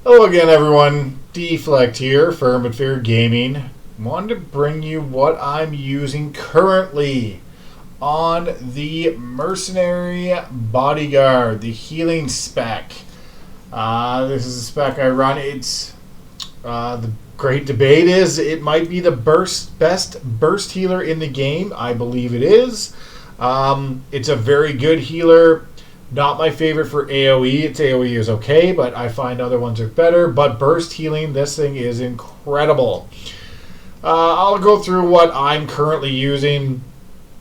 Hello again, everyone. Deflect here, Firm and Fair Gaming. Wanted to bring you what I'm using currently on the Mercenary Bodyguard, the healing spec. This is a spec I run. It's the great debate is it might be the best burst healer in the game. I believe it is. It's a very good healer. Not my favorite for AoE. Its AoE is okay, but I find other ones are better. But burst healing, this thing is incredible. I'll go through what I'm currently using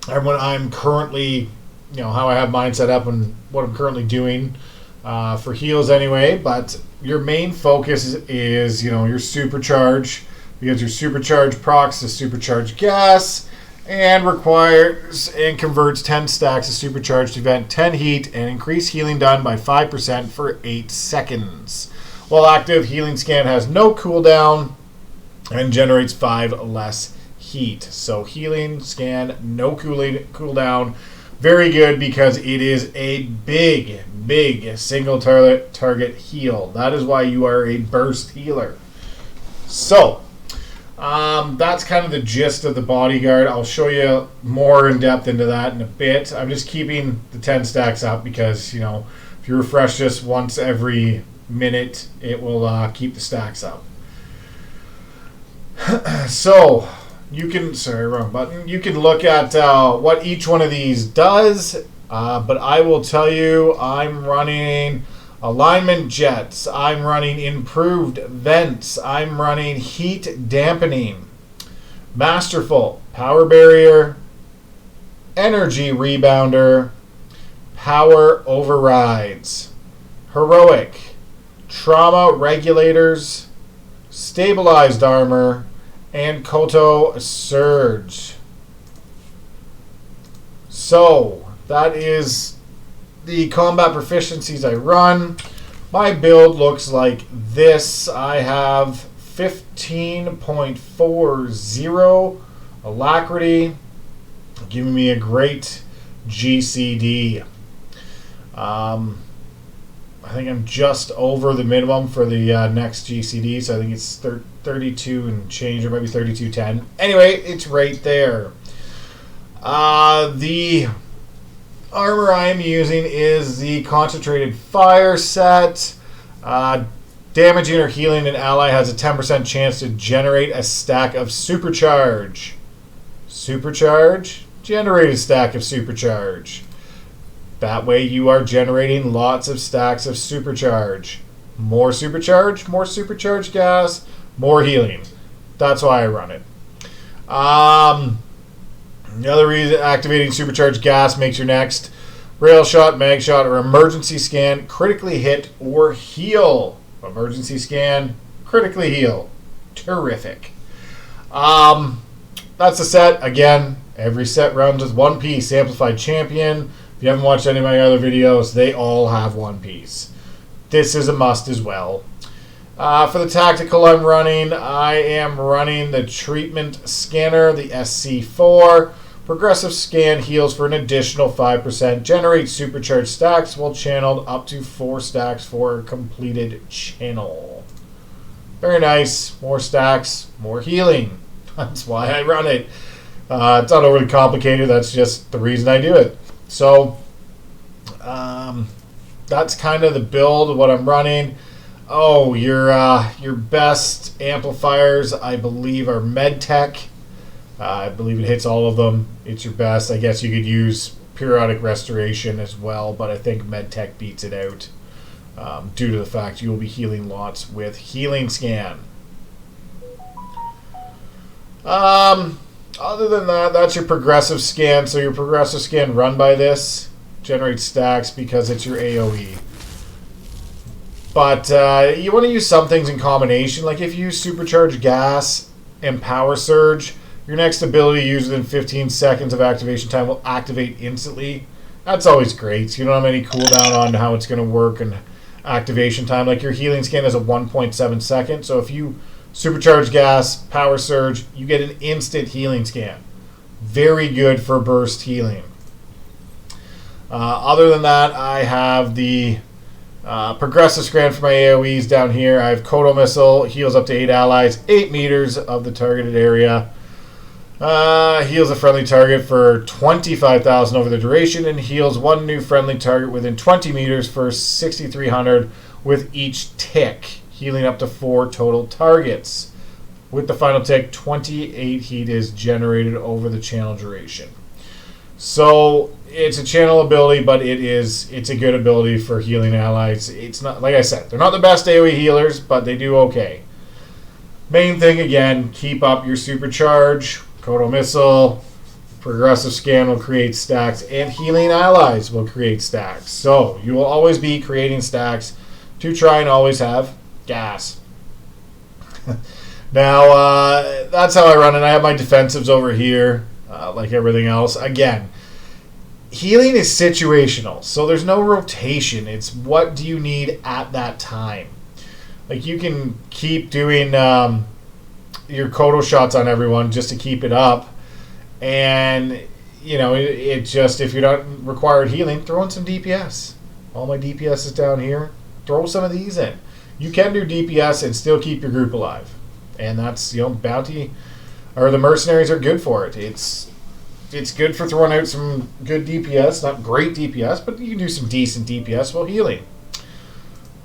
and what I'm currently, how I have mine set up and what I'm currently doing for heals anyway. But your main focus is, your supercharge, because your supercharge procs to supercharge gas and requires and converts 10 stacks of supercharged event, 10 heat, and increase healing done by 5% for 8 seconds. While active, healing scan has no cooldown and generates 5 less heat. So healing scan, no cooldown. Very good because it is a big single target heal. That is why you are a burst healer. So that's kind of the gist of the bodyguard. I'll show you more in depth into that in a bit. I'm just keeping the 10 stacks up because, if you refresh this once every minute, it will keep the stacks up. So you can, wrong button. You can look at what each one of these does, but I will tell you I'm running alignment jets, I'm running improved vents, I'm running heat dampening, masterful, power barrier, energy rebounder, power overrides, heroic, trauma regulators, stabilized armor, and Koto surge. So that is the combat proficiencies I run. My build looks like this. I have 15.40 alacrity, giving me a great GCD. I think I'm just over the minimum for the next GCD, so I think it's 32 and change, or maybe 32.10. Anyway, it's right there. The armor I am using is the concentrated fire set. Damaging or healing an ally has a 10% chance to generate a stack of supercharge. Supercharge? Generate a stack of supercharge. That way you are generating lots of stacks of supercharge. More supercharge gas, more healing. That's why I run it. The other reason activating supercharged gas makes your next rail shot, mag shot, or emergency scan critically hit or heal. Emergency scan, critically heal. Terrific. That's the set. Again, every set runs with one piece. Amplified Champion. If you haven't watched any of my other videos, they all have one piece. This is a must as well. For the tactical I'm running, I am running the treatment scanner, the SC4. Progressive scan heals for an additional 5%. Generates supercharged stacks while channeled up to 4 stacks for a completed channel. Very nice. More stacks, more healing. That's why I run it. It's not overly complicated. That's just the reason I do it. So that's kind of the build of what I'm running. Oh, your best amplifiers, I believe, are MedTech. I believe it hits all of them. It's your best. I guess you could use periodic restoration as well, but I think MedTech beats it out due to the fact you will be healing lots with healing scan. Other than that, that's your progressive scan. So your progressive scan run by this generates stacks because it's your AoE. But you want to use some things in combination. Like if you use supercharged gas and power surge, your next ability used within 15 seconds of activation time will activate instantly. That's always great. You don't have any cooldown on how it's going to work and activation time. Like your healing scan is a 1.7 second. So if you supercharge gas, power surge, you get an instant healing scan. Very good for burst healing. Other than that, I have the Progressive scan for my AoEs down here. I have Kodo Missile, heals up to 8 allies, 8 meters of the targeted area. Heals a friendly target for 25,000 over the duration, and heals 1 new friendly target within 20 meters for 6,300 with each tick, healing up to 4 total targets. With the final tick, 28 heat is generated over the channel duration. So it's a channel ability, but it's a good ability for healing allies. It's not, like I said, they're not the best AoE healers, but they do okay. Main thing again, keep up your supercharge. Kodo Missile, Progressive Scan will create stacks, and Healing Allies will create stacks. So you will always be creating stacks to try and always have gas. Now, that's how I run it. I have my defensives over here, like everything else. Again, healing is situational, so there's no rotation. It's what do you need at that time. Like, you can keep doing your Kodo shots on everyone just to keep it up, and you know, it just, if you're not required healing, throw in some DPS. All my DPS is down here. Throw some of these in. You can do DPS and still keep your group alive, and that's, you know, bounty or the mercenaries are good for it. It's good for throwing out some good DPS, not great DPS, but you can do some decent DPS while healing.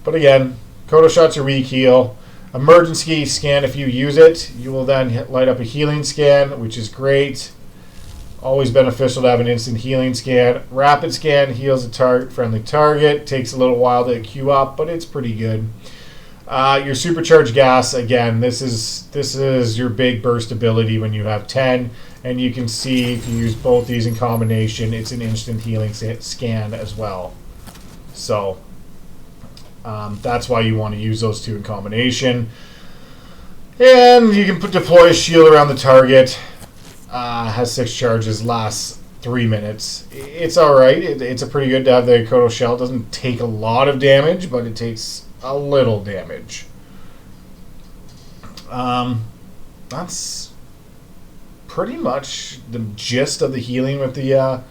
But again, Kodo shots are weak heal. Emergency scan, if you use it, you will then light up a healing scan, which is great. Always beneficial to have an instant healing scan. Rapid scan heals a friendly target. Takes a little while to queue up, but it's pretty good. Your supercharged gas, again, this is your big burst ability when you have 10, and you can see if you use both these in combination, it's an instant healing scan as well. So that's why you want to use those two in combination. And you can deploy a shield around the target. Has 6 charges, lasts 3 minutes. It's alright. It's a pretty good to have the Kodo shell. It doesn't take a lot of damage, but it takes a little damage. That's pretty much the gist of the healing with the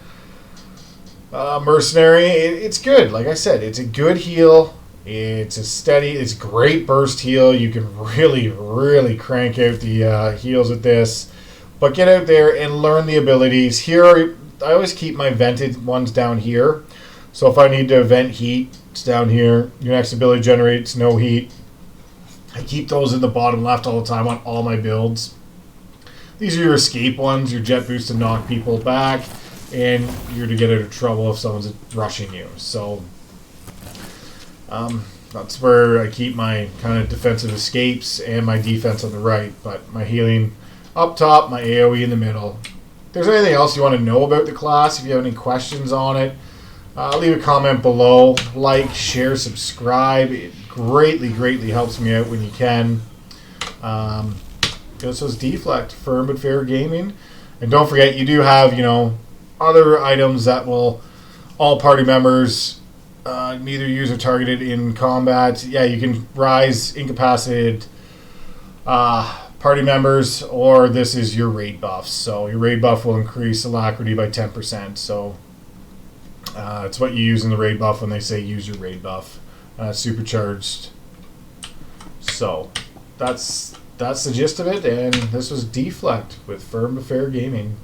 mercenary. It's good. Like I said, it's a good heal. It's a steady, it's great burst heal. You can really, really crank out the heals with this. But get out there and learn the abilities. Here, I always keep my vented ones down here. So if I need to vent heat, it's down here. Your next ability generates no heat. I keep those in the bottom left all the time on all my builds. These are your escape ones, your jet boost to knock people back, and you're to get out of trouble if someone's rushing you. So that's where I keep my kind of defensive escapes and my defense on the right, but my healing up top, my AoE in the middle. If there's anything else you want to know about the class, if you have any questions on it, leave a comment below. Like, share, subscribe. It greatly, greatly helps me out when you can. This was Deflect, Firm but Fair Gaming. And don't forget, you do have, you know, other items that will all party members neither use or targeted in combat. Yeah, you can rise incapacitated party members, or this is your raid buffs. So your raid buff will increase alacrity by 10%. So it's what you use in the raid buff when they say use your raid buff. Supercharged. So that's the gist of it, and this was Deflect with Firm but Fair Gaming.